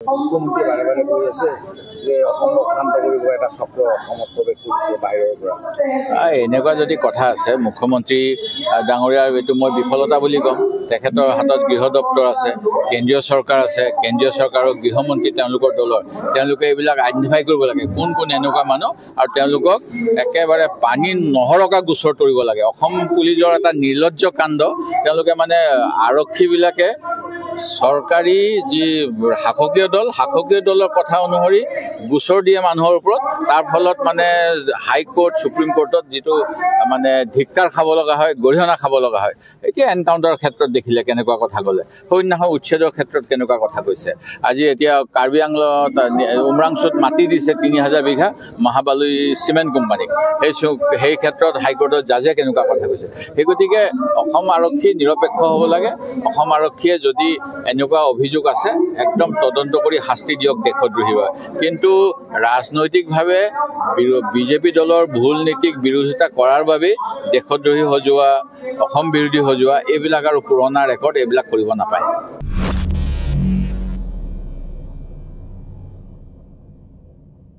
মুখ্যমন্ত্ৰী বাৰে বাৰে কৈ আছে যে অসমক শান্ত কৰিব এটা চক্ৰ অসমত প্ৰৱেশ কৰিছে বাহিৰৰ পৰা। এনেকুৱা যদি কথা আছে মুখ্যমন্ত্ৰী ডাঙৰীয়াৰ এইটো মই বিফলতা বুলি ক'ম। তেখেতৰ হাতত গৃহ দপ্তৰ আছে, কেন্দ্ৰীয় চৰকাৰ আছে, কেন্দ্ৰীয় চৰকাৰৰ গৃহমন্ত্ৰী তেওঁলোকৰ দলৰ, তেওঁলোকে এইবিলাক আইডেণ্টিফাই কৰিব লাগে কোন কোন এনেকুৱা মানুহ আৰু তেওঁলোকক একেবাৰে পানী নহৰকা গোচৰ তৰিব লাগে। অসম পুলিচৰ এটা নিৰ্লজ্জ কাণ্ড, তেওঁলোকে মানে আৰক্ষীবিলাকে চৰকাৰী যি শাসকীয় দলৰ কথা অনুসৰি গোচৰ দিয়ে মানুহৰ ওপৰত, তাৰ ফলত মানে হাইকোৰ্ট সুপ্ৰিম কোৰ্টত যিটো মানে ধিক্কাৰ খাব লগা হয়, গৰিহণা খাব লগা হয়। এতিয়া এনকাউণ্টাৰৰ ক্ষেত্ৰত দেখিলে কেনেকুৱা কথা ক'লে, সন্ন্যাসৰ উচ্ছেদৰ ক্ষেত্ৰত কেনেকুৱা কথা কৈছে। আজি এতিয়া কাৰ্বি আংলঙত উমৰাংচুত মাটি দিছে ৩,০০০ বিঘা মহাবালুই চিমেণ্ট কোম্পানীক, সেই ক্ষেত্ৰত হাইকোৰ্টৰ জাজে কেনেকুৱা কথা কৈছে। সেই গতিকে অসম আৰক্ষী নিৰপেক্ষ হ'ব লাগে। অসম আৰক্ষীয়ে যদি এনেকুৱা অভিযোগ আছে একদম তদন্ত কৰি শাস্তি দিয়ক দেশদ্ৰোহী হয়। কিন্তু ৰাজনৈতিকভাৱে বিজেপি দলৰ ভুল নীতিক বিৰোধিতা কৰাৰ বাবেই দেশদ্ৰোহী সজোৱা, অসম বিৰোধী সজোৱা এইবিলাক আৰু পুৰণা ৰেকৰ্ড এইবিলাক কৰিব নাপায়।